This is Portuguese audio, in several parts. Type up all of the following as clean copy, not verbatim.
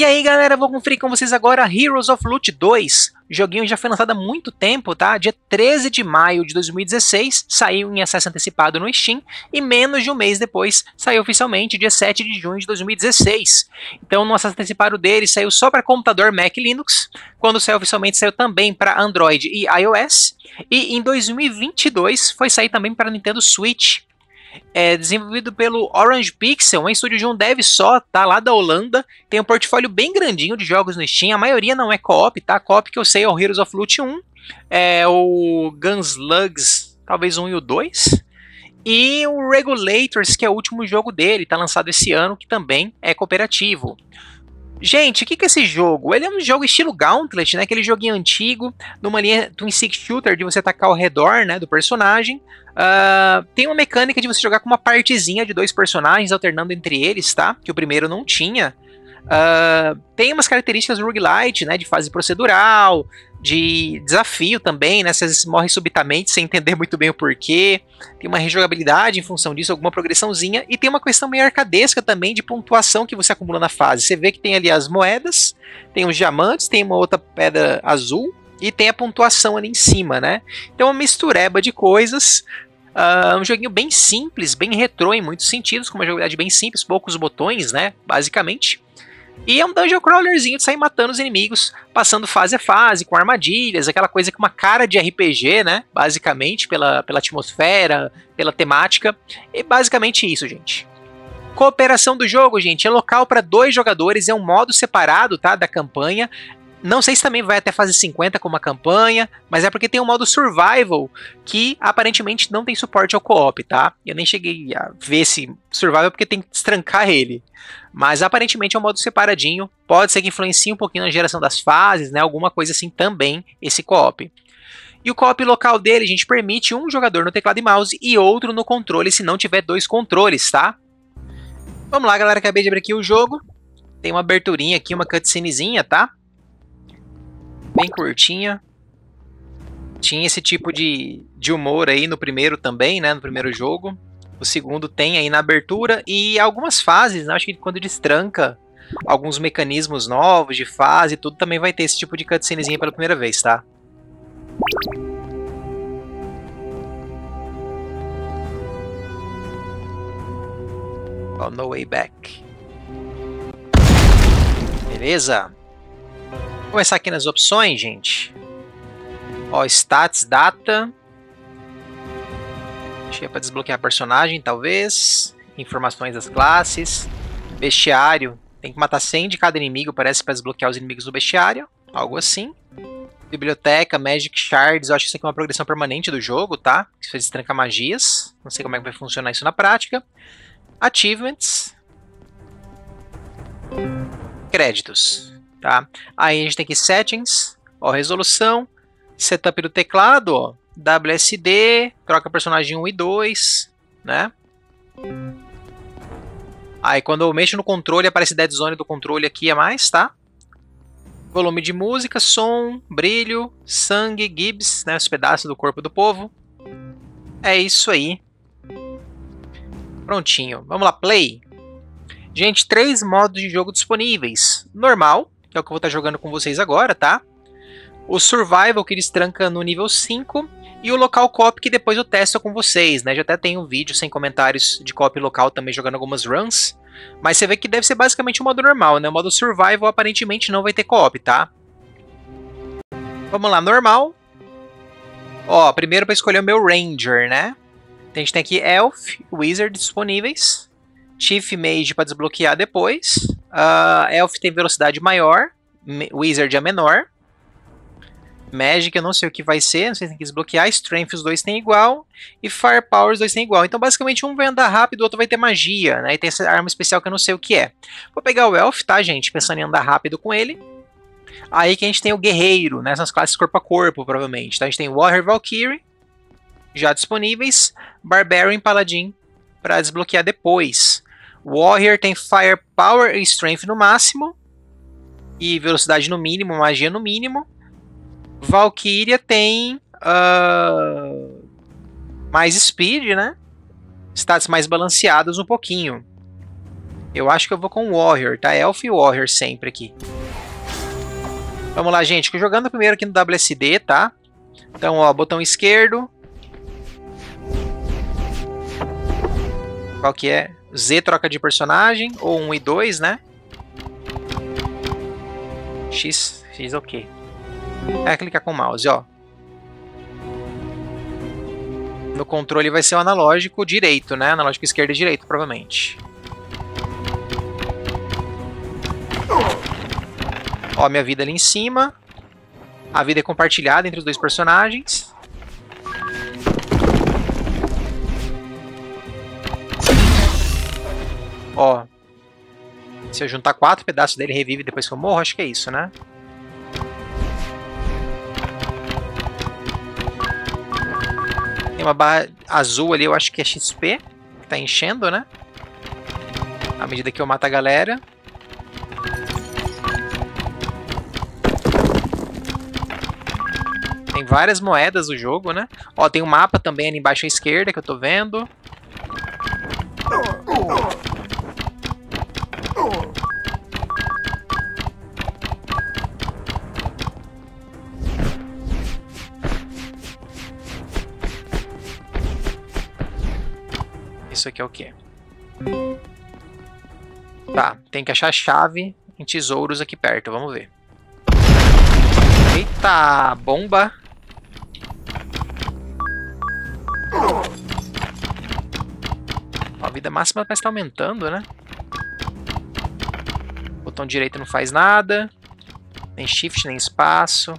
E aí galera, vou conferir com vocês agora Heroes of Loot 2. O joguinho já foi lançado há muito tempo, tá? Dia 13 de maio de 2016, saiu em acesso antecipado no Steam, e menos de um mês depois, saiu oficialmente dia 7 de junho de 2016. Então no acesso antecipado dele, saiu só para computador Mac e Linux, quando saiu oficialmente, saiu também para Android e iOS, e em 2022 foi sair também para Nintendo Switch. É desenvolvido pelo Orange Pixel, um estúdio de um dev só, tá? Lá da Holanda. Tem um portfólio bem grandinho de jogos no Steam. A maioria não é co-op, tá? Co-op que eu sei é o Heroes of Loot 1, é o Gunslugs, talvez 1 e o 2. E o Regulators, que é o último jogo dele, tá lançado esse ano, que também é cooperativo. Gente, o que é esse jogo? Ele é um jogo estilo Gauntlet, né? Aquele joguinho antigo, numa linha Twin Stick Shooter, de você atacar ao redor, né, do personagem. Tem uma mecânica de você jogar com uma partezinha de dois personagens, alternando entre eles, tá? Que o primeiro não tinha. Tem umas características roguelite, né? De fase procedural, de desafio também, né? Você às vezes morre subitamente sem entender muito bem o porquê. Tem uma rejogabilidade em função disso, alguma progressãozinha. E tem uma questão meio arcadesca também de pontuação que você acumula na fase. Você vê que tem ali as moedas, tem os diamantes, tem uma outra pedra azul e tem a pontuação ali em cima, né? Então é uma mistureba de coisas. Um joguinho bem simples, bem retrô em muitos sentidos, com uma jogabilidade bem simples, poucos botões, né? Basicamente. E é um dungeon crawlerzinho de sair matando os inimigos, passando fase a fase, com armadilhas, aquela coisa com uma cara de RPG, né? Basicamente, pela atmosfera, pela temática. E basicamente isso, gente. Cooperação do jogo, gente, é local para 2 jogadores, é um modo separado, tá? Da campanha. Não sei se também vai até fase 50 como a campanha, mas é porque tem um modo survival que aparentemente não tem suporte ao co-op, tá? Eu nem cheguei a ver esse survival porque tem que destrancar ele. Mas aparentemente é um modo separadinho, pode ser que influencie um pouquinho na geração das fases, né? Alguma coisa assim também, esse co-op. E o co-op local dele, a gente permite um jogador no teclado e mouse e outro no controle, se não tiver 2 controles, tá? Vamos lá, galera, acabei de abrir aqui o jogo. Tem uma aberturinha aqui, uma cutscenezinha, tá? Bem curtinha. Tinha esse tipo de humor aí no primeiro também, né? No primeiro jogo. O segundo tem aí na abertura. E algumas fases, né? Acho que quando destranca alguns mecanismos novos de fase, tudo também vai ter esse tipo de cutscenezinha pela primeira vez, tá? Oh, no way back. Beleza? Vou começar aqui nas opções, gente. Ó, Stats, Data. Acho que é para desbloquear personagem, talvez. Informações das classes. Bestiário. Tem que matar 100 de cada inimigo, parece, para desbloquear os inimigos do bestiário. Algo assim. Biblioteca, Magic Shards. Eu acho que isso aqui é uma progressão permanente do jogo, tá? Isso destranca magias. Não sei como é que vai funcionar isso na prática. Achievements. Créditos. Tá? Aí a gente tem aqui Settings, ó, resolução, Setup do teclado, ó, WSD, troca personagem 1 e 2, né? Aí quando eu mexo no controle, aparece Dead Zone do controle aqui a mais, tá? Volume de música, som, brilho, sangue, Gibbs, né, os pedaços do corpo do povo. É isso aí. Prontinho. Vamos lá, play. Gente, 3 modos de jogo disponíveis. Normal, que é o que eu vou estar jogando com vocês agora, tá? O Survival, que eles trancam no nível 5, e o Local Co-op, que depois eu testo com vocês, né? Já até tem um vídeo sem comentários de co-op local também jogando algumas runs, mas você vê que deve ser basicamente o modo normal, né? O modo Survival aparentemente não vai ter co-op, tá? Vamos lá, normal. Ó, primeiro para escolher o meu Ranger, né? A gente tem aqui Elf, Wizard disponíveis. Chief Mage para desbloquear depois. Elf tem velocidade maior. Wizard é menor. Magic eu não sei o que vai ser. Não sei se tem que desbloquear. Strength os dois têm igual. E Firepower os dois têm igual. Então basicamente um vai andar rápido, o outro vai ter magia, né? E tem essa arma especial que eu não sei o que é. Vou pegar o Elf, tá, gente? Pensando em andar rápido com ele. Aí que a gente tem o Guerreiro, né? Essas classes corpo a corpo, provavelmente. Então a gente tem Warrior, Valkyrie já disponíveis. Barbarian e Paladin para desbloquear depois. Warrior tem Firepower e Strength no máximo. E velocidade no mínimo, magia no mínimo. Valkyria tem mais Speed, né? Stats mais balanceados um pouquinho. Eu acho que eu vou com o Warrior, tá? Elf e Warrior sempre aqui. Vamos lá, gente. Jogando primeiro aqui no WSD, tá? Então, ó, botão esquerdo. Qual que é? Z troca de personagem, ou 1 e 2, né? X ok. É clicar com o mouse, ó. No controle vai ser o analógico direito, né? Analógico esquerdo e direito, provavelmente. Ó, minha vida ali em cima. A vida é compartilhada entre os dois personagens. Ó. Se eu juntar 4 pedaços dele, revive depois que eu morro, acho que é isso, né? Tem uma barra azul ali, eu acho que é XP, que tá enchendo, né? À medida que eu mato a galera. Tem várias moedas no jogo, né? Ó, tem um mapa também ali embaixo à esquerda que eu tô vendo. Isso aqui é o quê? Tá, tem que achar a chave em tesouros aqui perto, vamos ver. Eita, bomba! A vida máxima parece que tá aumentando, né? Botão direito não faz nada. Nem shift, nem espaço.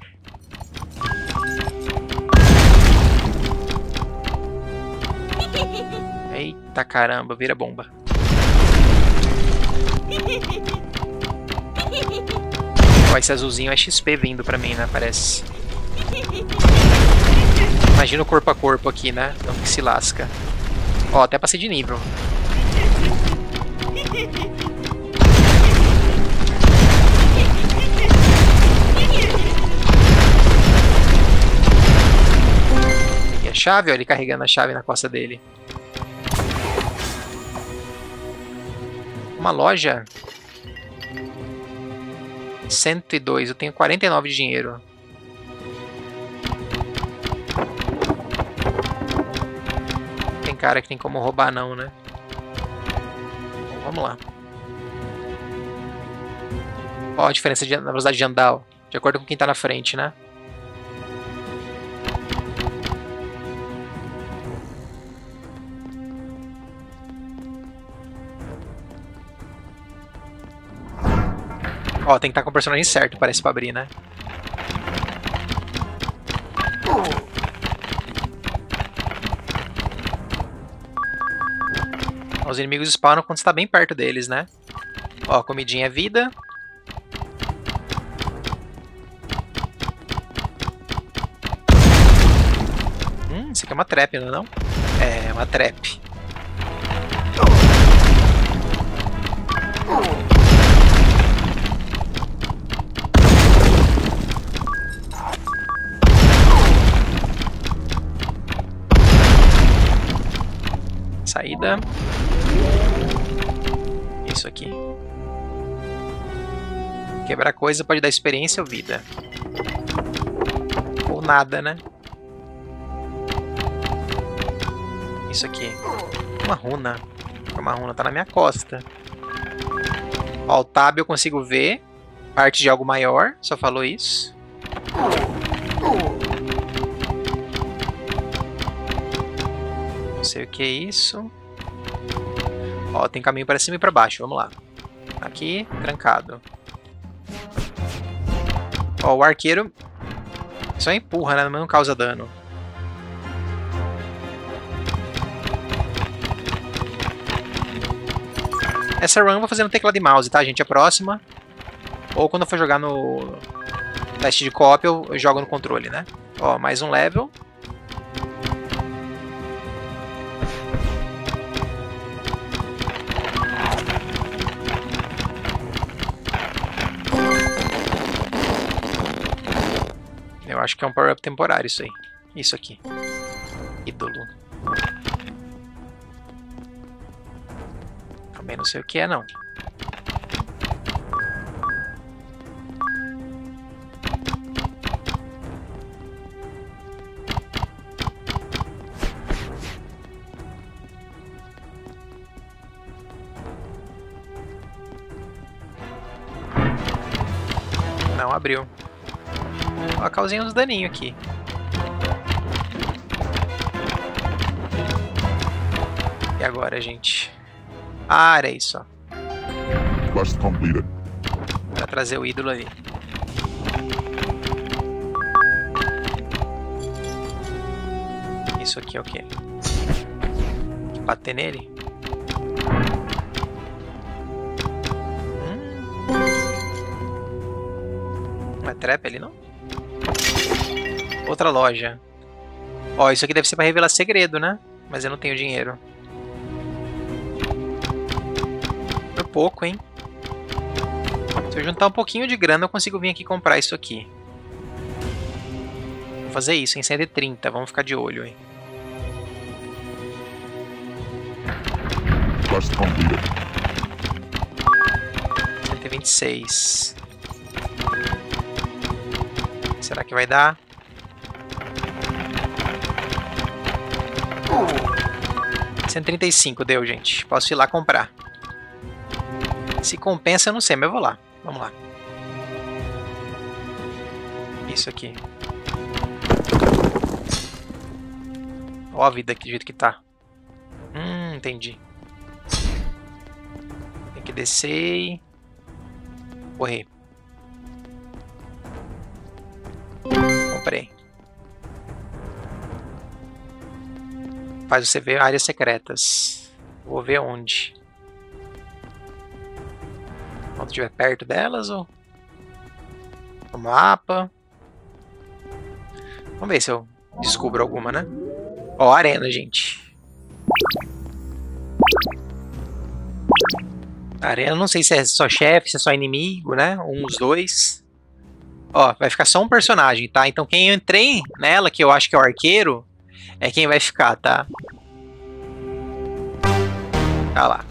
Eita caramba, vira bomba. Ó, esse azulzinho é XP vindo pra mim, né? Parece. Imagina o corpo a corpo aqui, né? Então que se lasca. Ó, até passei de nível. E a chave, ó, ele carregando a chave na costa dele. Uma loja. 102, eu tenho 49 de dinheiro. Tem cara que tem como roubar não, né? Bom, vamos lá. Ó a diferença na velocidade de andar, ó, de acordo com quem tá na frente, né? Ó, tem que estar com o personagem certo, parece, pra abrir, né? Os inimigos spawnam quando você tá bem perto deles, né? Ó, comidinha é vida. Isso aqui é uma trap, não é não? É, uma trap. Saída. Isso aqui. Quebrar coisa pode dar experiência ou vida. Ou nada, né? Isso aqui. Uma runa. Uma runa tá na minha costa. Ó, o tab eu consigo ver. Parte de algo maior. Só falou isso. Não sei o que é isso. Ó, tem caminho para cima e para baixo. Vamos lá. Aqui, trancado. Ó, o arqueiro só empurra, né? Não causa dano. Essa run eu vou fazer no teclado e mouse, tá, gente? A próxima. Ou quando eu for jogar no teste de co-op, eu jogo no controle, né? Ó, mais um level. Eu acho que é um power-up temporário isso aí. Isso aqui. Ídolo. Também não sei o que é, não. Não, abriu. Ó, causei uns daninhos aqui. E agora, gente? Ah, era isso, ó. Quest completed. Pra trazer o ídolo ali. Isso aqui é o quê? Bater nele? Não é trap ali, não? Outra loja. Ó, isso aqui deve ser pra revelar segredo, né? Mas eu não tenho dinheiro. Por pouco, hein? Se eu juntar um pouquinho de grana, eu consigo vir aqui comprar isso aqui. Vou fazer isso, em 130. Vamos ficar de olho, hein? Quest completed. 126. Será que vai dar? $135 deu, gente. Posso ir lá comprar. Se compensa, eu não sei, mas eu vou lá. Vamos lá. Isso aqui. Ó a vida aqui do jeito que tá. Entendi. Tem que descer e correr. Comprei. Faz você ver áreas secretas. Vou ver onde. Quando estiver perto delas ou no mapa. Vamos ver se eu descubro alguma, né? Ó, arena, gente. Arena, não sei se é só chefe, se é só inimigo, né? Uns dois. Ó, vai ficar só um personagem, tá? Então quem eu entrei nela, que eu acho que é o arqueiro, é quem vai ficar, tá? Tá lá.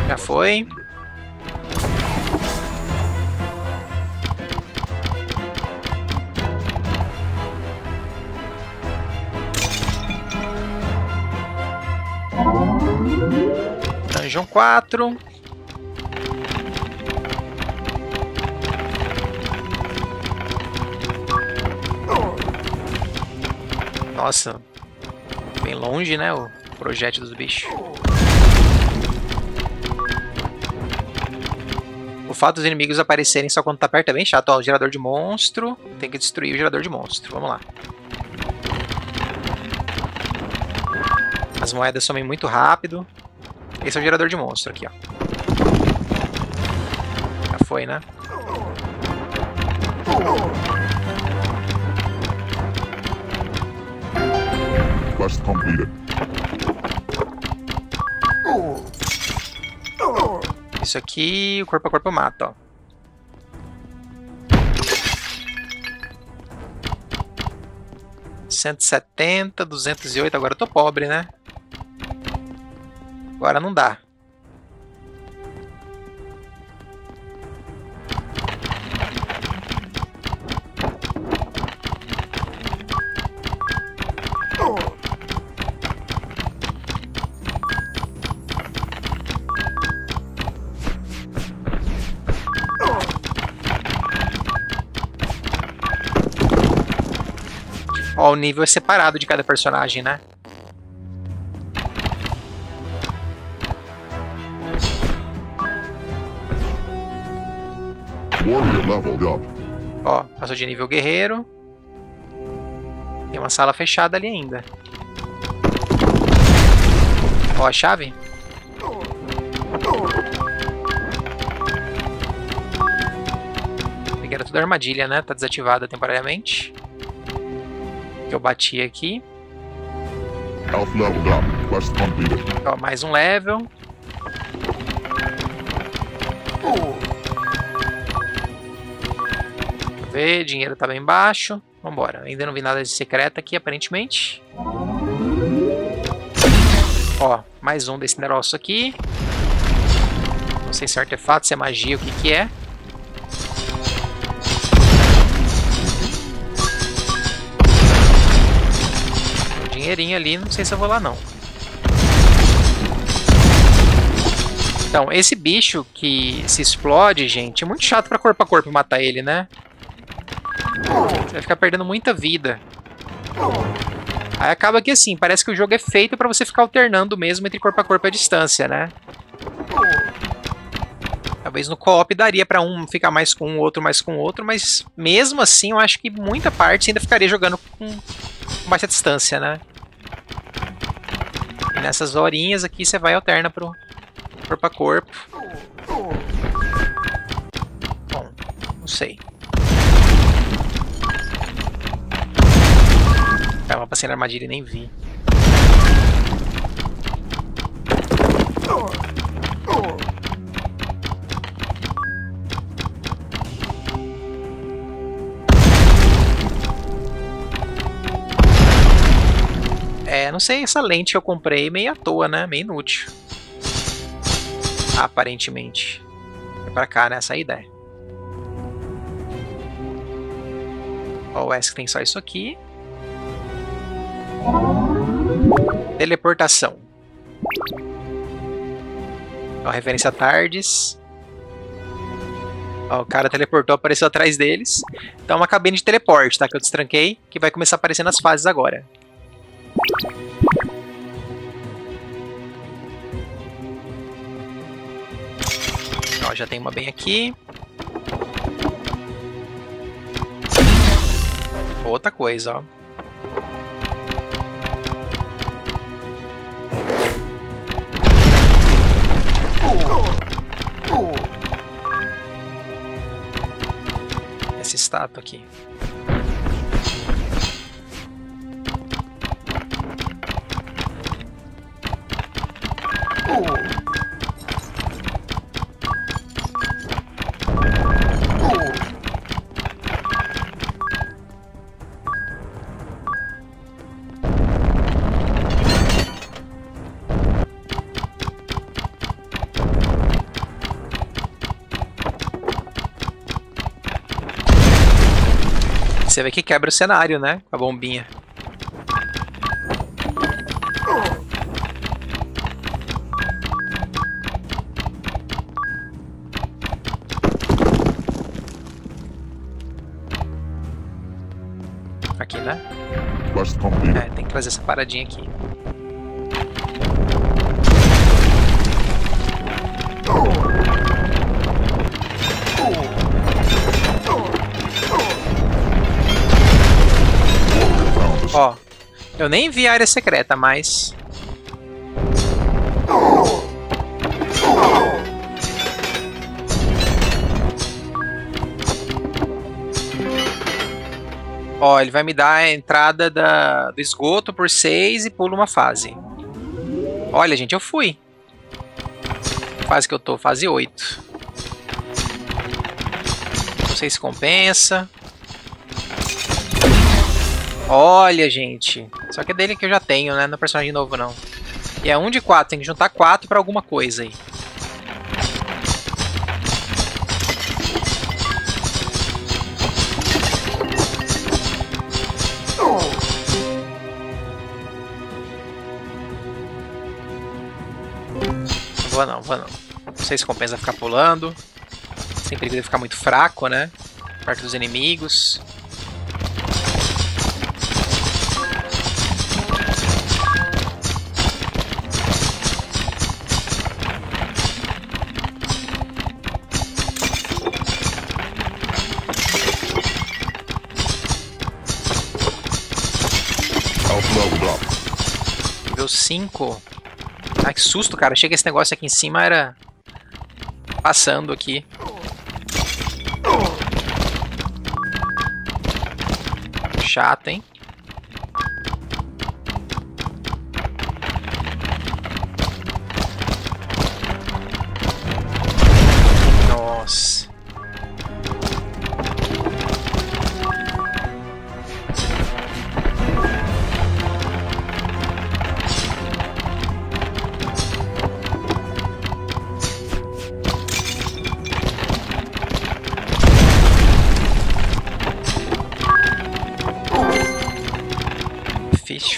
Já foi. Dungeon 4. Nossa, bem longe, né, o projétil dos bichos. O fato dos inimigos aparecerem só quando tá perto é bem chato. Ó, o gerador de monstro. Tem que destruir o gerador de monstro. Vamos lá. As moedas somem muito rápido. Esse é o gerador de monstro aqui, ó. Já foi, né? Quest completed. Isso aqui, o corpo a corpo mata, ó. $170, 208. Agora eu tô pobre, né? Agora não dá. Ó, o nível é separado de cada personagem, né? Warrior leveled up. Ó, passou de nível guerreiro. Tem uma sala fechada ali ainda. Ó, a chave. Pegaram tudo armadilha, né? Tá desativada temporariamente. Que eu bati aqui. Elf leveled up. Quest completed. Ó, mais um level. Deixa eu ver, dinheiro tá bem baixo. Vambora, ainda não vi nada de secreto aqui, aparentemente. Ó, mais um desse negócio aqui. Não sei se é artefato, se é magia, o que que é. Dinheirinho ali, não sei se eu vou lá não. Então, esse bicho que se explode, gente, é muito chato pra corpo a corpo matar ele, né? Você vai ficar perdendo muita vida. Aí acaba que assim, parece que o jogo é feito pra você ficar alternando mesmo entre corpo a corpo e a distância, né? Talvez no co-op daria pra um ficar mais com um, outro mais com o outro, mas mesmo assim eu acho que muita parte ainda ficaria jogando com baixa distância, né? E nessas horinhas aqui você vai e alterna pro corpo a corpo. Bom, não sei. Calma, passei na armadilha e nem vi. Não sei, essa lente que eu comprei meio à toa, né? Meio inútil. Aparentemente. É pra cá, né? Essa é a ideia. Ó, o ESC tem só isso aqui. Teleportação. Ó, referência a Tardes. Ó, o cara teleportou, apareceu atrás deles. Então é uma cabine de teleporte, tá? Que eu destranquei, que vai começar a aparecer nas fases agora. Ó, já tem uma bem aqui. Outra coisa, ó. Essa estátua aqui. Você vê que quebra o cenário, né? Com a bombinha. Aqui, né? É, tem que trazer essa paradinha aqui. Ó, eu nem vi a área secreta, mas... Ó, ele vai me dar a entrada do esgoto por 6 e pula uma fase. Olha, gente, eu fui. Fase que eu tô, fase 8. Não sei se compensa. Olha, gente. Só que é dele que eu já tenho, né? Não é personagem novo, não. E é 1 de 4. Tem que juntar 4 pra alguma coisa aí. Vou não, vou não. Não sei se compensa ficar pulando. Sem perigo de ficar muito fraco, né? Perto dos inimigos. Nível 5. Ai, que susto, cara. Chega esse negócio aqui em cima, era... passando aqui. Chato, hein? Nossa.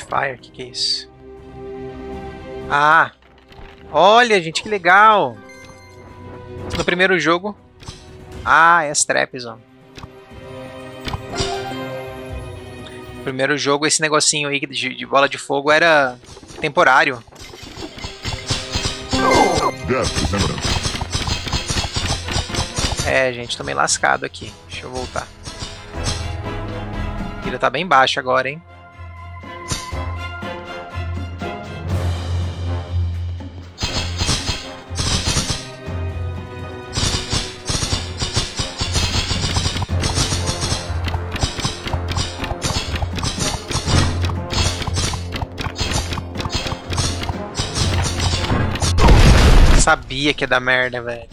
Fire, que é isso? Ah! Olha, gente, que legal! No primeiro jogo... Ah, é as traps, ó. No primeiro jogo, esse negocinho aí de bola de fogo era temporário. É, gente, tô meio lascado aqui. Deixa eu voltar. Ele tá bem baixo agora, hein? Sabia que ia dar merda, velho.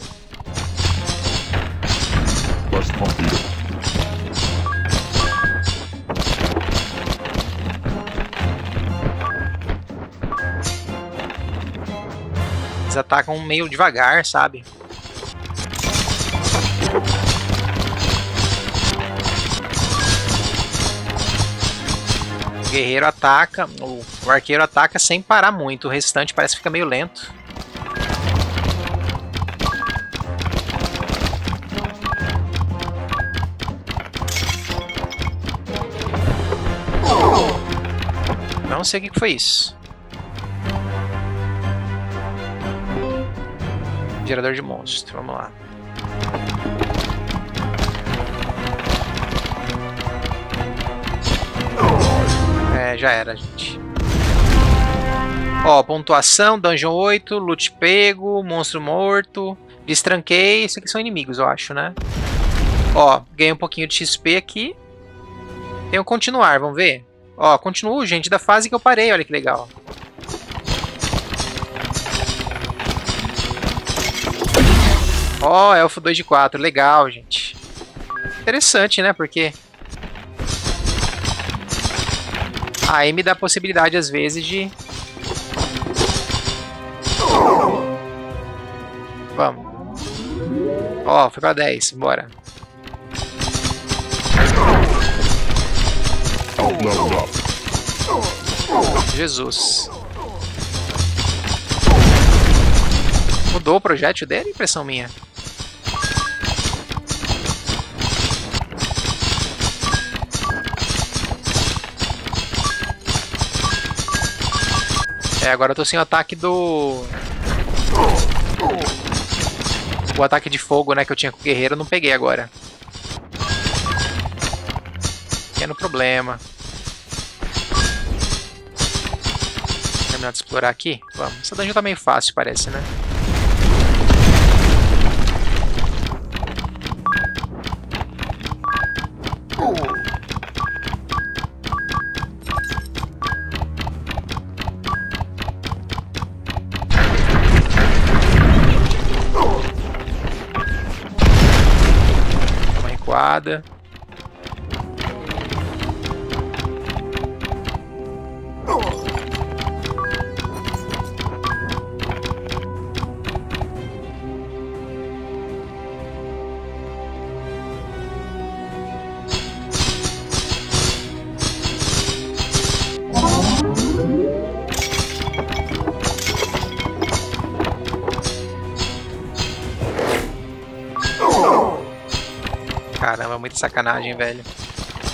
Eles atacam meio devagar, sabe? O guerreiro ataca, o arqueiro ataca sem parar muito, o restante parece que fica meio lento. Não sei o que foi isso. Gerador de monstro, vamos lá. É, já era, gente. Ó, pontuação, Dungeon 8, loot pego, monstro morto, destranquei. Esses aqui são inimigos, eu acho, né? Ó, ganhei um pouquinho de XP aqui. Tem um continuar, vamos ver? Ó, continuo, gente, da fase que eu parei, olha que legal. Ó, Elfo 2 de 4, legal, gente. Interessante, né, porque... Aí me dá a possibilidade, às vezes, de... Vamos. Ó, foi pra 10, bora. Jesus. Mudou o projétil dele? Impressão minha. É, agora eu tô sem o ataque do... O ataque de fogo, né, que eu tinha com o guerreiro, eu não peguei agora. Pequeno problema. Terminar de explorar aqui? Vamos. Essa dungeon tá meio fácil, parece, né? Uma recuada. Caramba, muita sacanagem, velho.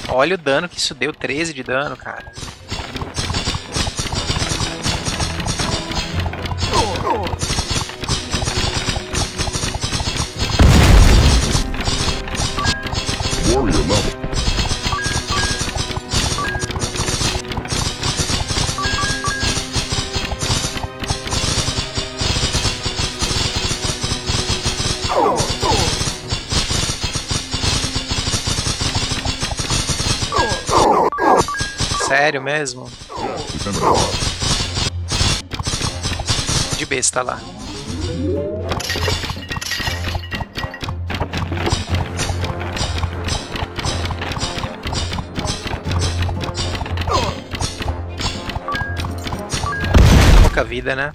Olha o dano que isso deu, 13 de dano, cara. Warrior level. Sério mesmo? De besta lá. Pouca vida, né?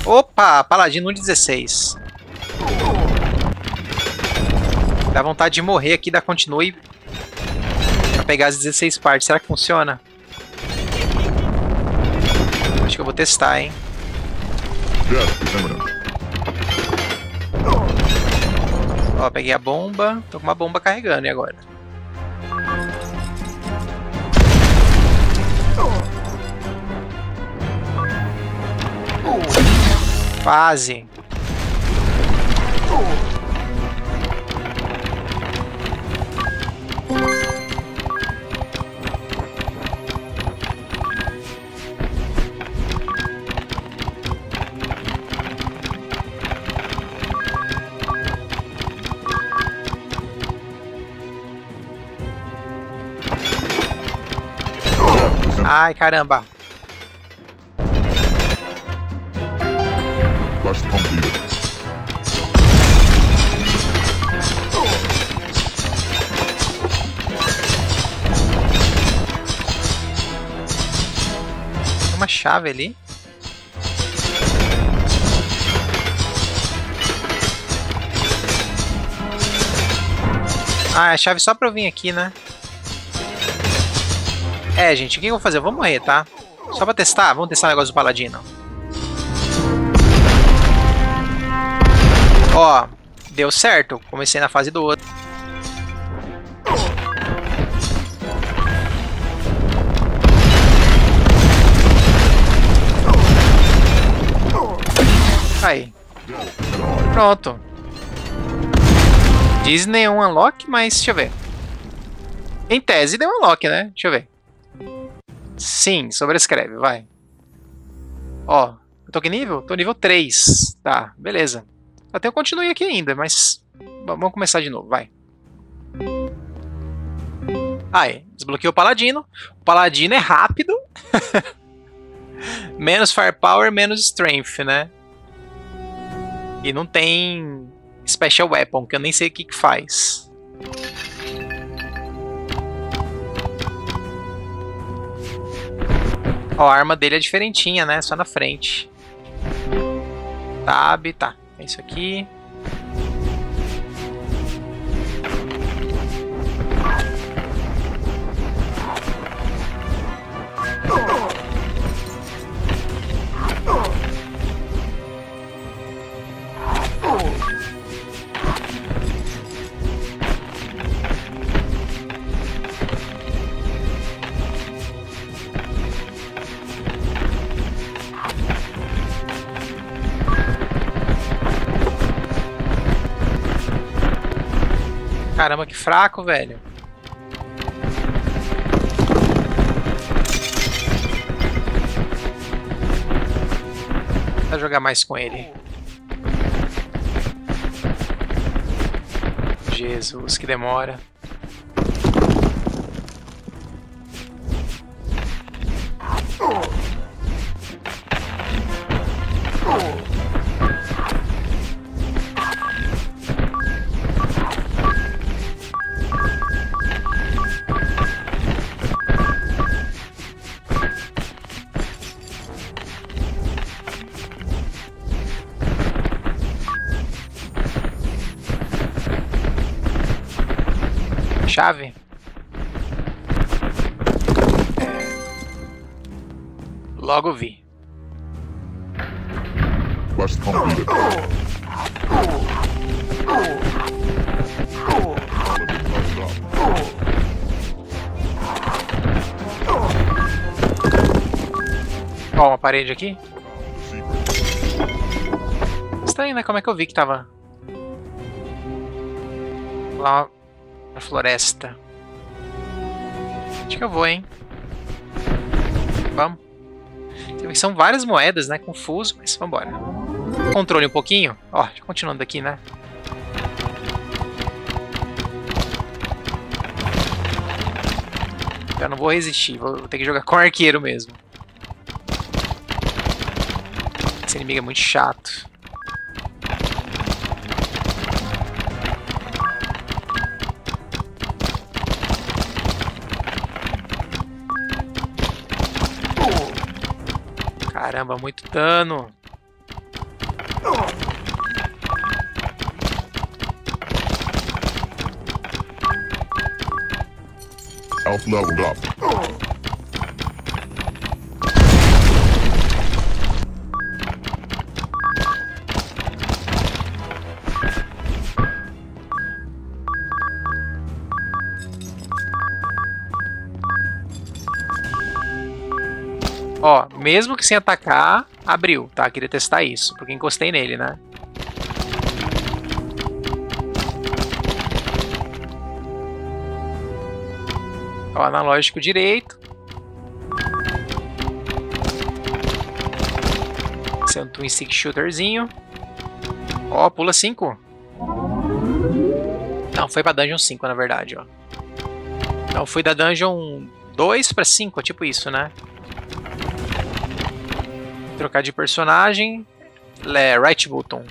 Opa, Paladino 1/16. Dá vontade de morrer aqui, dá continue pra pegar as 16 partes. Será que funciona? Acho que eu vou testar, hein? Ó, peguei a bomba. Tô com uma bomba carregando, e agora? Quase. Ai, caramba. Quest completed. Tem uma chave ali. Ah, é a chave só pra eu vir aqui, né? É, gente, o que eu vou fazer? Eu vou morrer, tá? Só pra testar? Vamos testar o negócio do Paladino. Ó, deu certo. Comecei na fase do outro. Aí. Pronto. Diz nenhum unlock, mas deixa eu ver. Em tese deu unlock, né? Deixa eu ver. Sim, sobrescreve, vai. Ó, eu tô que nível? Tô nível 3. Tá, beleza. Até eu continuei aqui ainda, mas vamos começar de novo, vai. Aí, desbloqueei o Paladino. O Paladino é rápido. Menos Firepower, menos Strength, né? E não tem Special Weapon, que eu nem sei o que que faz. Ó, a arma dele é diferentinha, né? Só na frente. Tab, tá. É isso aqui. Caramba, que fraco, velho. Vou jogar mais com ele. Jesus, que demora. Chave? Logo vi. Quest completed. Ó, uma parede aqui. Estranho, né? Como é que eu vi que tava lá na floresta? Acho que eu vou, hein? Vamos. São várias moedas, né? Confuso, mas vambora. Controle um pouquinho. Ó, continuando aqui, né? Eu não vou resistir, vou ter que jogar com arqueiro mesmo. Esse inimigo é muito chato. Caramba, muito dano. Elf leveled up. Ó, mesmo que sem atacar, abriu, tá? Queria testar isso, porque encostei nele, né? Ó, analógico direito. Esse é um Twin Stick Shooterzinho. Ó, pula 5. Não, foi pra Dungeon 5, na verdade, ó. Não, foi da Dungeon 2 pra 5, tipo isso, né? Trocar de personagem. Right button.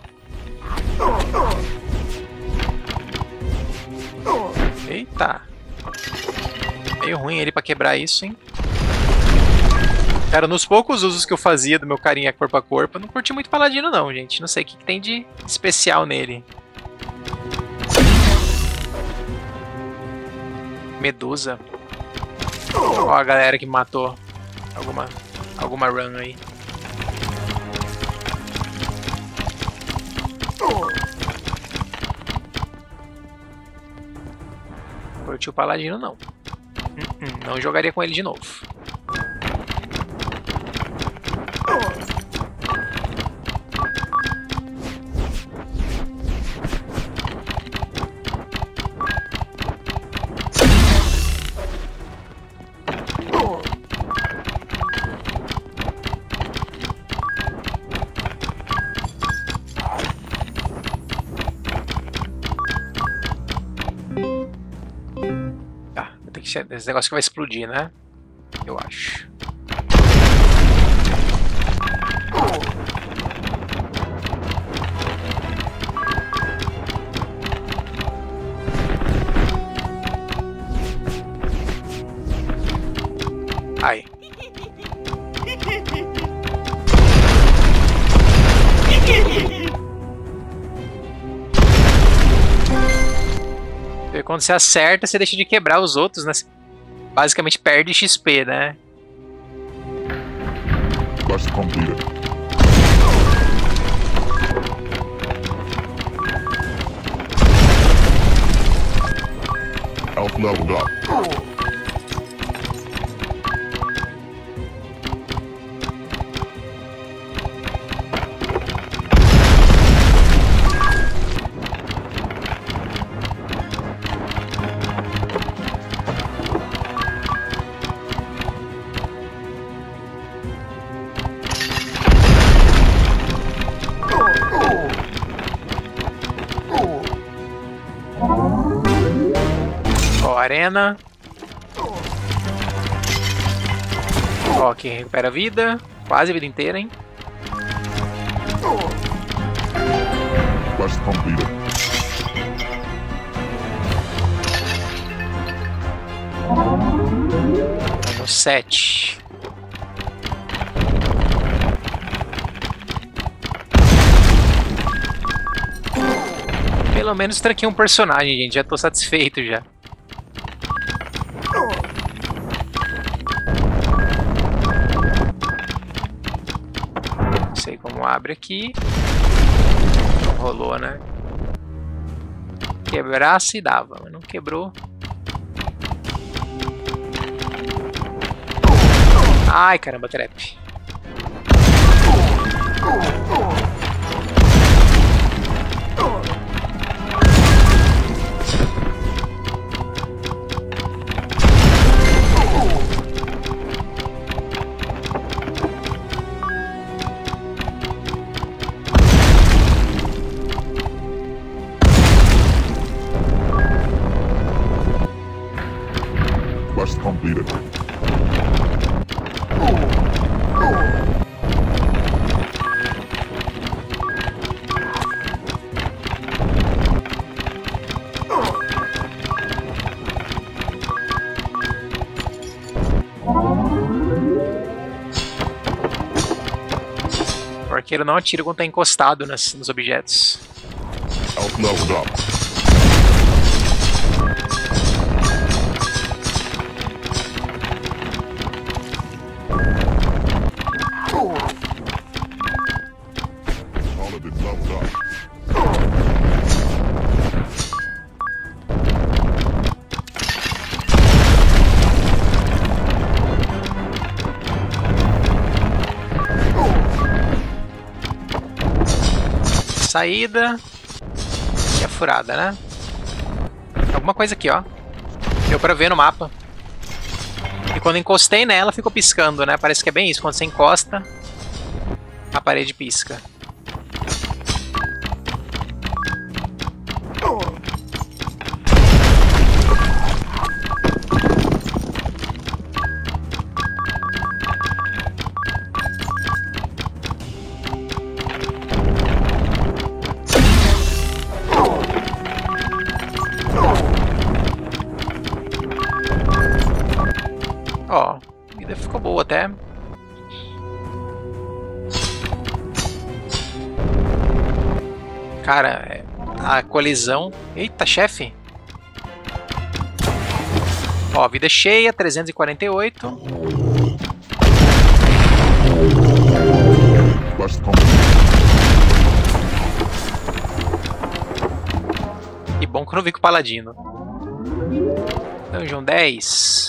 Eita. Meio ruim ele pra quebrar isso, hein? Cara, nos poucos usos que eu fazia do meu carinha corpo a corpo, eu não curti muito Paladino não, gente. Não sei o que tem de especial nele. Medusa. Ó a galera que matou alguma run aí. Curti o Paladino não. Não jogaria com ele de novo. Esse negócio que vai explodir, né? Eu acho. Ai. E quando você acerta, você deixa de quebrar os outros, né? Basicamente perde XP, né? Quest completed. Elf leveled up. Arena. Ó, aqui recupera a vida. Quase a vida inteira, hein? Quest completed. Vamos 7. Pelo menos tranquei um personagem, gente. Já tô satisfeito já. Não sei como abre aqui. Não rolou, né? Quebrasse dava, mas não quebrou. Ai, caramba, trap. Quest completed. O arqueiro não atira quando tá encostado nos objetos. Outleveled up. Paladin leveled up. Saída e a furada, né? Alguma coisa aqui, ó. Deu pra ver no mapa. E quando encostei nela, ficou piscando, né? Parece que é bem isso. Quando você encosta, a parede pisca. Ó, a vida ficou boa até. Cara, a colisão... Eita, chefe! Ó, vida cheia, 348. Quest complete. Que bom que eu não vi com o Paladino. Dungeon 10.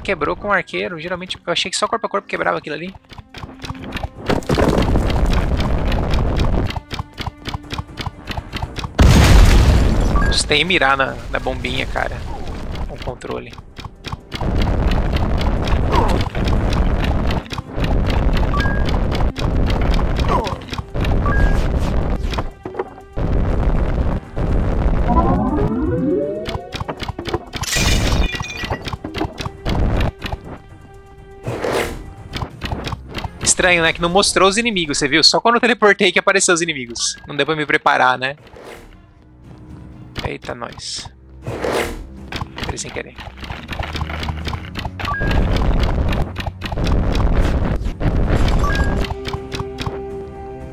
Quebrou com o arqueiro. Geralmente eu achei que só corpo a corpo quebrava aquilo ali. Gostei em mirar na bombinha, cara. Com o controle. Estranho, né? Que não mostrou os inimigos, você viu? Só quando eu teleportei que apareceu os inimigos. Não deu pra me preparar, né? Eita, nós. Entrei sem querer.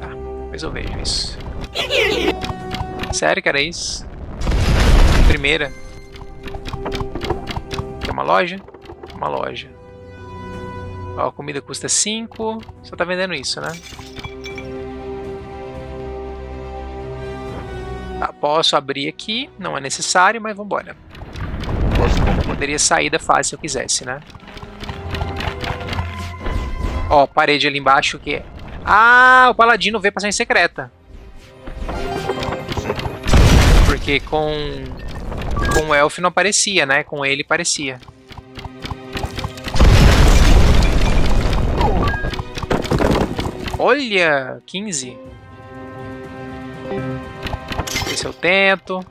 Tá, depois eu vejo isso. Sério que era isso? Primeira. Tem uma loja? Uma loja. Ó, a comida custa 5. Só tá vendendo isso, né? Tá, posso abrir aqui. Não é necessário, mas vambora. Poderia sair da fase se eu quisesse, né? Ó, parede ali embaixo que é... Ah, o Paladino vê passagem secreta. Porque com o Elf não aparecia, né? Com ele parecia. Olha, 15. Esse eu tento.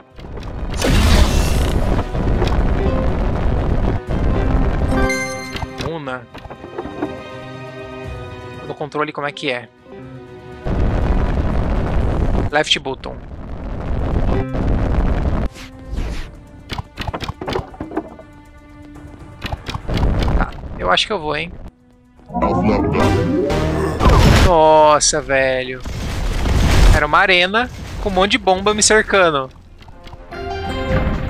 Una. No controle como é que é? Left button. Tá, eu acho que eu vou, hein? Nossa, velho. Era uma arena com um monte de bomba me cercando.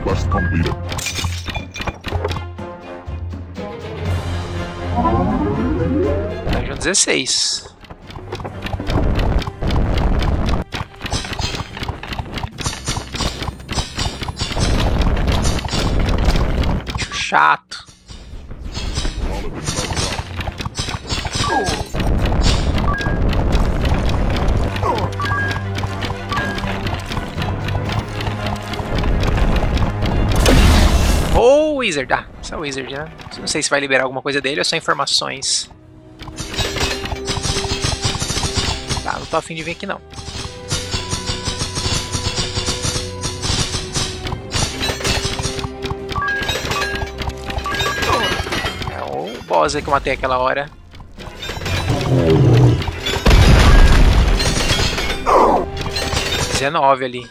Quest completed. Dungeon 16. Chato. Ou o Wizard. Ah, só o Wizard, né? Não sei se vai liberar alguma coisa dele ou só informações. Tá, não tô afim de vir aqui não. rosa que eu matei aquela hora. R$19 ali.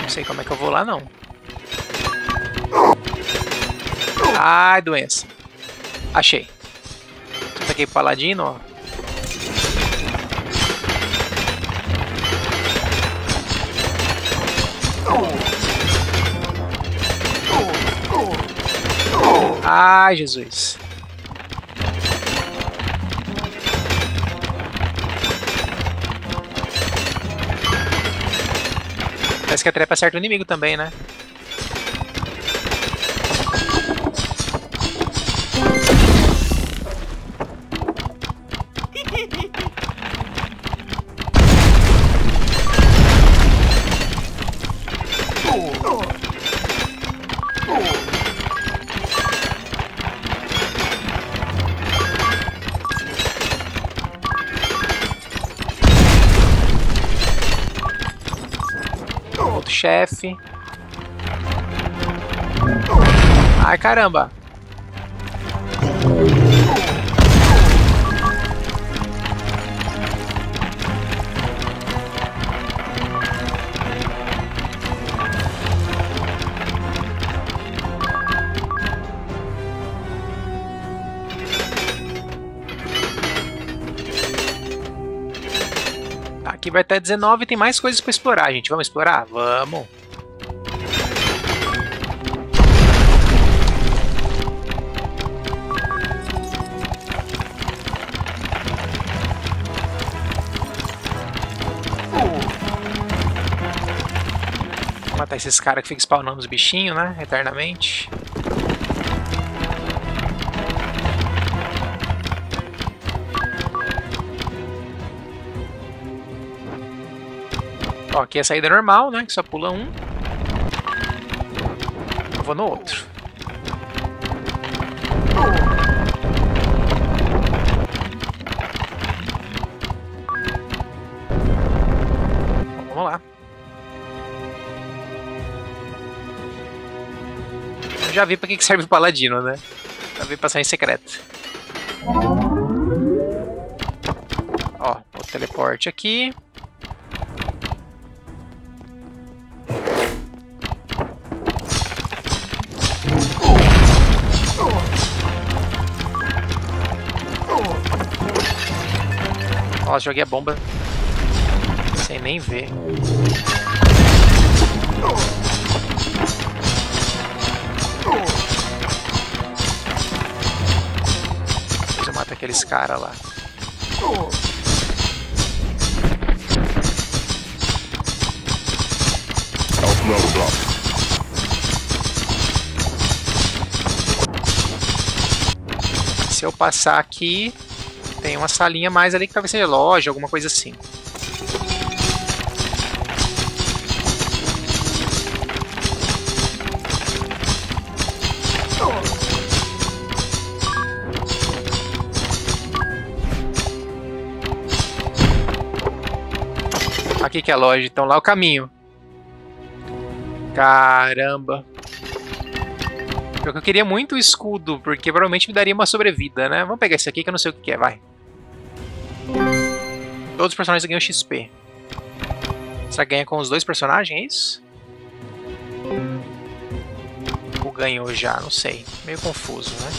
Não sei como é que eu vou lá, não. Ai, doença. Achei. Taquei pro paladino, ó. Ai, Jesus. Parece que a trepa acerta o inimigo também, né? Outro chefe. Ai, caramba. Aqui vai até 19 e tem mais coisas pra explorar, gente. Vamos explorar? Vamos! Vou matar esses caras que ficam spawnando os bichinhos, né? Eternamente. Ó, aqui é a saída normal, né? Que só pula um. Eu vou no outro. Bom, vamos lá. Eu já vi pra que serve o paladino, né? Pra ver passar em secreto. Ó, o teleporte aqui. Nossa, joguei a bomba sem nem ver. Depois eu mato aqueles caras lá. Se eu passar aqui, tem uma salinha mais ali que talvez seja loja, alguma coisa assim. Aqui que é a loja, então lá é o caminho. Caramba. Eu queria muito o escudo, porque provavelmente me daria uma sobrevida, né? Vamos pegar esse aqui que eu não sei o que é, vai. Todos os personagens ganham XP. Será que ganha com os dois personagens, é isso? Ou ganhou já, não sei. Meio confuso, né?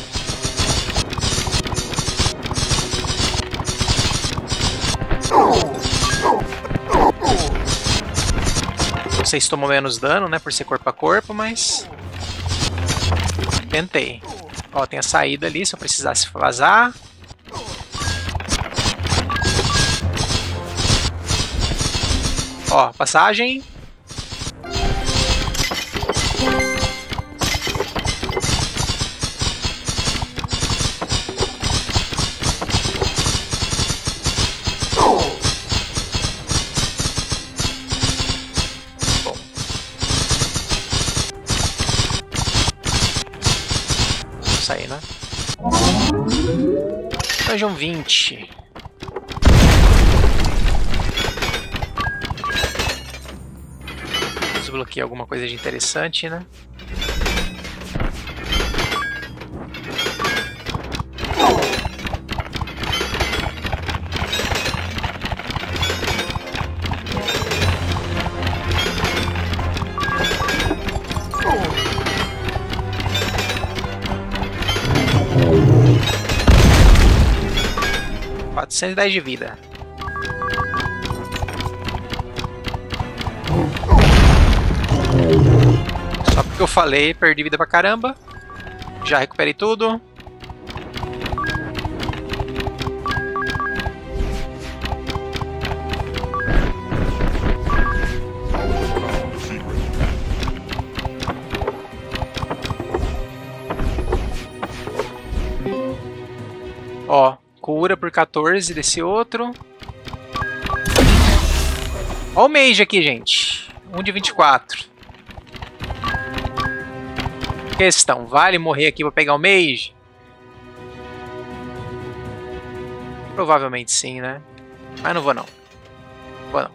Não sei se tomou menos dano, né? Por ser corpo a corpo, mas... tentei. Ó, tem a saída ali, se eu precisasse vazar. Ó, passagem. Bom. Vou sair, né? Vejam 20. desbloqueei alguma coisa de interessante, né? $410 de vida. Só porque eu falei, perdi vida pra caramba. Já recuperei tudo. Ó, cura por 14 desse outro. Ó o Mage aqui, gente. 1 de 24. Questão, vale morrer aqui pra pegar o Mage? Provavelmente sim, né? Mas não vou não. Vou não.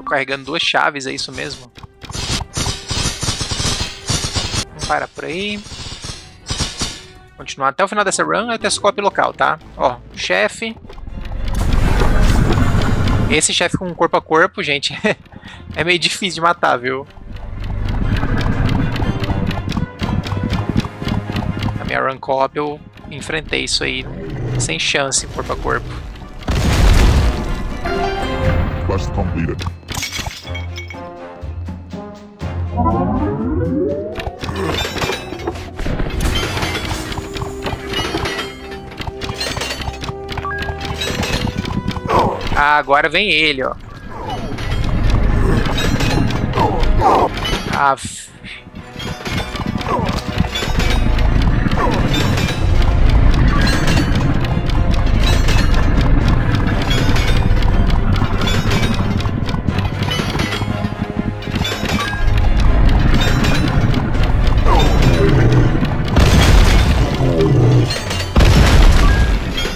Carregando 2 chaves, é isso mesmo? Vamos parar por aí. Continuar até o final dessa run, até scope local, tá? Ó, chefe. Esse chefe com corpo a corpo, gente, é meio difícil de matar, viu? Na minha run co-op eu enfrentei isso aí sem chance, corpo a corpo. Quest completed. Ah, agora vem ele, ó. Aff.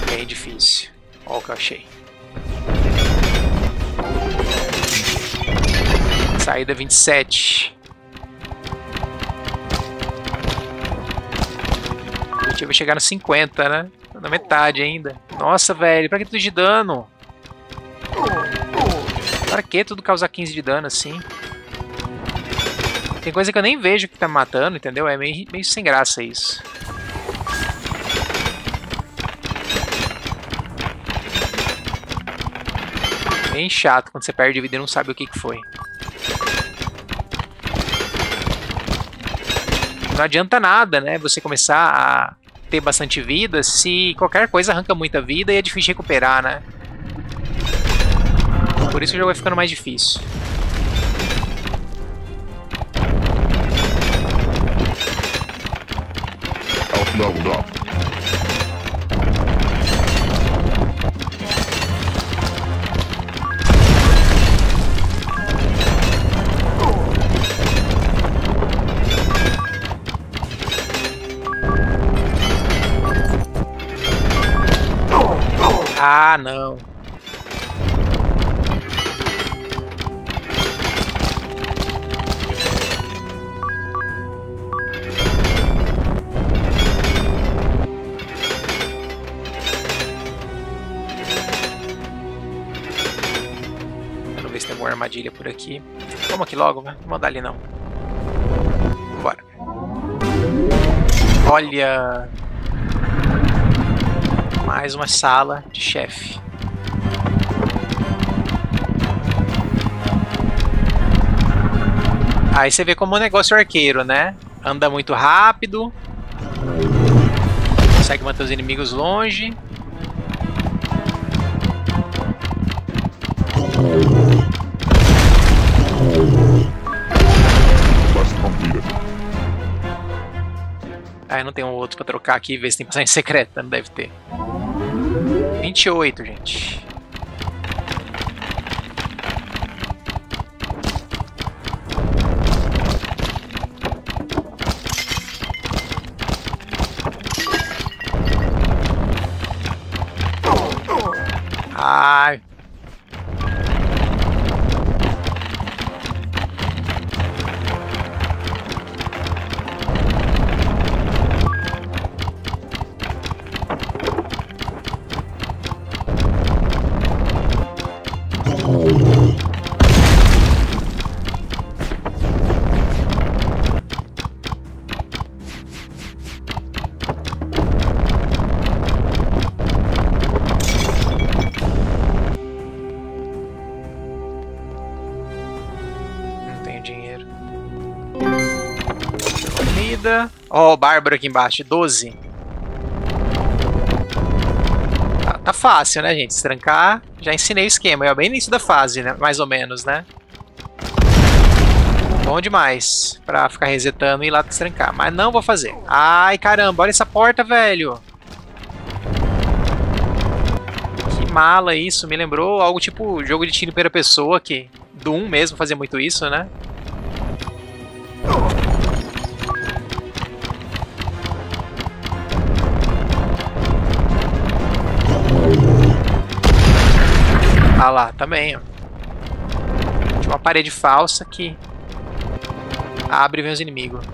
Bem difícil. Olha o que eu achei. Saída 27. O objetivo é chegar no 50, né? Tô na metade ainda. Nossa, velho, pra que tudo de dano? Pra que tudo causar 15 de dano assim? Tem coisa que eu nem vejo que tá me matando, entendeu? É meio sem graça isso. Bem chato quando você perde vida e não sabe o que foi. Não adianta nada, né? Você começar a ter bastante vida se qualquer coisa arranca muita vida e é difícil recuperar, né? Por isso que o jogo vai ficando mais difícil. Health leveled up. Ah, não. Quero ver se tem alguma armadilha por aqui. Vamos aqui logo, né? Não vou mandar ali não. Bora. Olha... Mais uma sala de chefe. Aí você vê como o negócio é arqueiro, né? Anda muito rápido. Consegue manter os inimigos longe. Ah, eu não tenho outro pra trocar aqui e ver se tem passagem secreta. Não deve ter. 28, gente. Ai. Ó, o Bárbaro aqui embaixo, 12. Tá fácil, né, gente? Se trancar, já ensinei o esquema. É bem no início da fase, né? Mais ou menos, né? Bom demais pra ficar resetando e ir lá destrancar. Mas não vou fazer. Ai, caramba, olha essa porta, velho. Que mala isso. Me lembrou algo tipo jogo de tiro em primeira pessoa, que Doom mesmo fazia muito isso, né? Ah lá, também, ó. Tinha uma parede falsa que abre e vem os inimigos.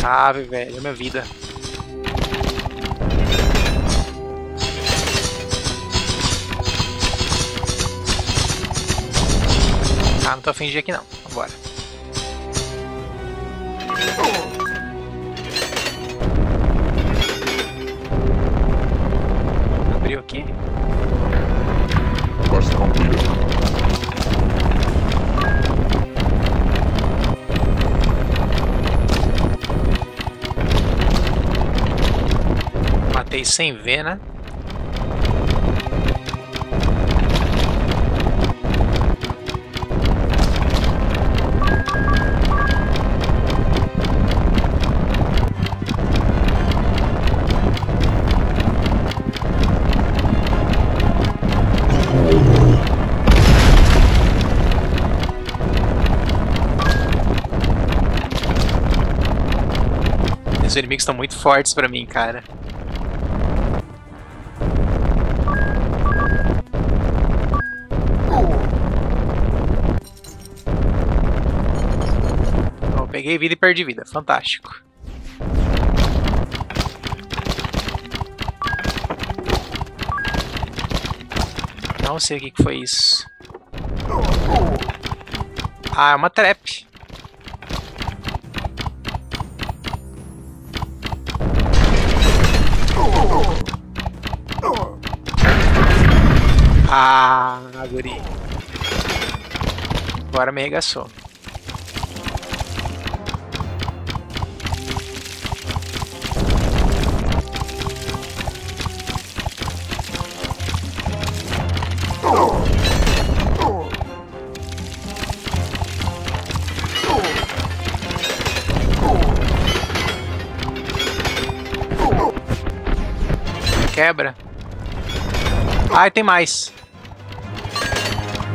Ave, velho, é minha vida. Ah, não tô afim de ir aqui não. Vambora. Abriu aqui. Quest completed. Matei sem ver, né? Os inimigos estão muito fortes pra mim, cara. Peguei vida e perdi vida. Fantástico. Não sei o que foi isso. Ah, é uma trap. Ah, guri. Agora me arregaçou. Quebra. Ai, tem mais.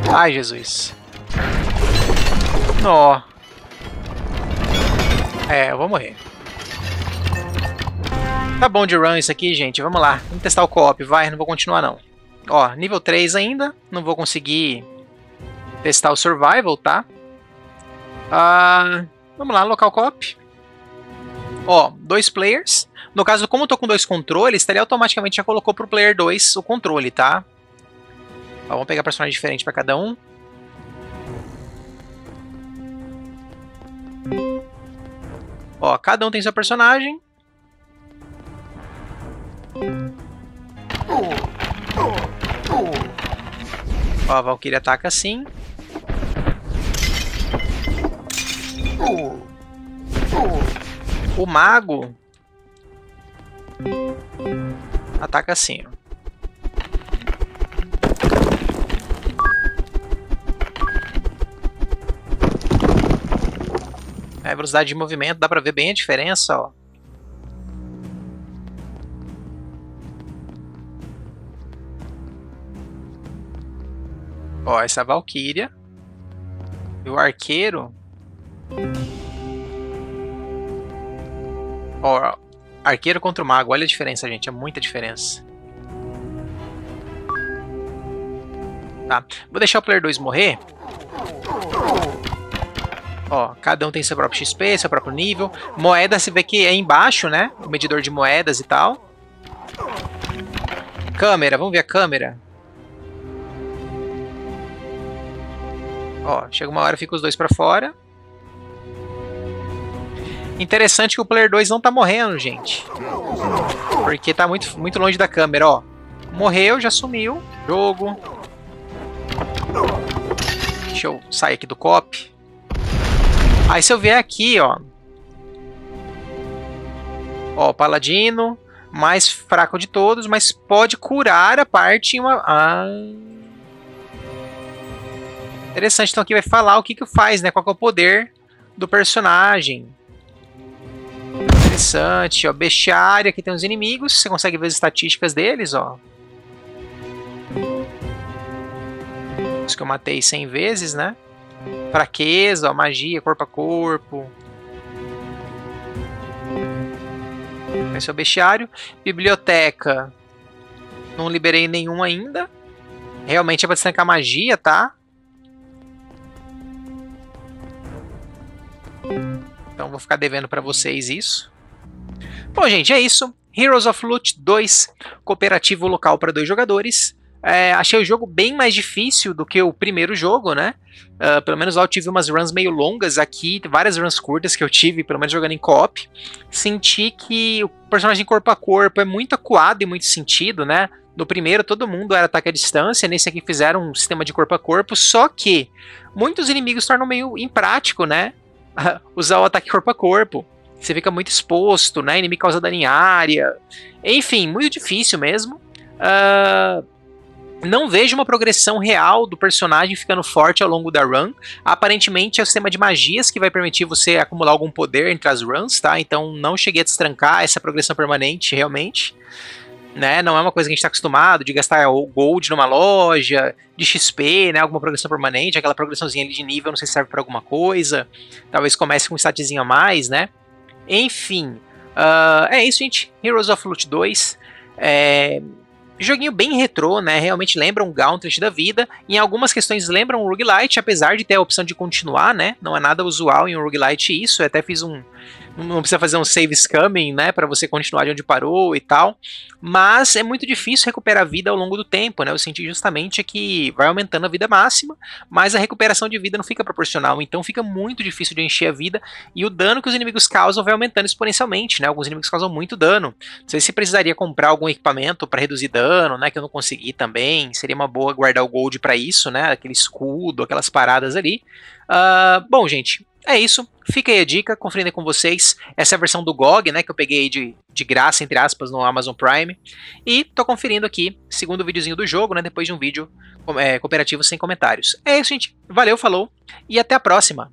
Ai, Jesus. Nó. É, eu vou morrer. Tá bom de run isso aqui, gente. Vamos lá. Vamos testar o co-op. Vai, não vou continuar não. Ó, nível 3 ainda. Não vou conseguir testar o survival, tá? Vamos lá, local co-op. Ó, 2 players. No caso, como eu tô com 2 controles, ele automaticamente já colocou pro player 2 o controle, tá? Ó, vamos pegar personagem diferente pra cada um. Ó, cada um tem seu personagem. Ó, a Valkyrie ataca assim. O mago ataca assim. A velocidade de movimento, dá pra ver bem a diferença, ó. Ó, essa é a Valkyria. E o arqueiro... Ó, arqueiro contra o mago. Olha a diferença, gente. É muita diferença. Tá. Vou deixar o player 2 morrer. Ó, cada um tem seu próprio XP, seu próprio nível. Moeda, você vê que é embaixo, né? O medidor de moedas e tal. Câmera, vamos ver a câmera. Ó, chega uma hora, fica os dois pra fora. Interessante que o player 2 não tá morrendo, gente. Porque tá muito longe da câmera, ó. Morreu, já sumiu. Jogo. Deixa eu sair aqui do co-op. Aí se eu vier aqui, ó. Ó, o paladino. Mais fraco de todos, mas pode curar a parte em uma... Interessante, então aqui vai falar o que faz, né? Qual que é o poder do personagem. Interessante, ó. Bestiário, aqui tem os inimigos. Você consegue ver as estatísticas deles, ó. Os que eu matei 100 vezes, né? Fraqueza, ó. Magia, corpo a corpo. Esse é o bestiário. Biblioteca. Não liberei nenhum ainda. Realmente é pra destacar magia, tá? Então vou ficar devendo pra vocês isso. Bom, gente, é isso. Heroes of Loot 2, cooperativo local para 2 jogadores. Achei o jogo bem mais difícil do que o primeiro jogo, né? Pelo menos lá eu tive umas runs meio longas aqui, várias runs curtas que eu tive, pelo menos jogando em co-op. Senti que o personagem corpo a corpo é muito acuado e muito sentido, né? No primeiro todo mundo era ataque à distância, nesse aqui fizeram um sistema de corpo a corpo, só que muitos inimigos tornam meio imprático, né? Usar o ataque corpo a corpo. Você fica muito exposto, né? Inimigo causa dano em área. Enfim, muito difícil mesmo. Não vejo uma progressão real do personagem ficando forte ao longo da run. Aparentemente é o sistema de magias que vai permitir você acumular algum poder entre as runs, tá? Então não cheguei a destrancar essa progressão permanente, realmente. Né? Não é uma coisa que a gente está acostumado de gastar gold numa loja, de XP, né? Alguma progressão permanente, aquela progressãozinha ali de nível, não sei se serve para alguma coisa. Talvez comece com um statzinho a mais, né? Enfim, é isso, gente. Heroes of Loot 2. Joguinho bem retrô, né? Realmente lembra um Gauntlet da vida. Em algumas questões lembra um roguelite, apesar de ter a opção de continuar, né? Não é nada usual em um roguelite isso. Eu até fiz um... Não precisa fazer um save scamming, né? Pra você continuar de onde parou e tal. Mas é muito difícil recuperar a vida ao longo do tempo, né? Eu senti justamente que vai aumentando a vida máxima, mas a recuperação de vida não fica proporcional. Então fica muito difícil de encher a vida. E o dano que os inimigos causam vai aumentando exponencialmente, né? Alguns inimigos causam muito dano. Não sei se precisaria comprar algum equipamento para reduzir dano, né? Que eu não consegui também. Seria uma boa guardar o gold para isso, né? Aquele escudo, aquelas paradas ali. Bom, gente, é isso. Fica aí a dica, conferindo aí com vocês. Essa é a versão do GOG, né, que eu peguei de graça, entre aspas, no Amazon Prime. E tô conferindo aqui, segundo videozinho do jogo, né, depois de um vídeo cooperativo sem comentários. É isso, gente. Valeu, falou e até a próxima.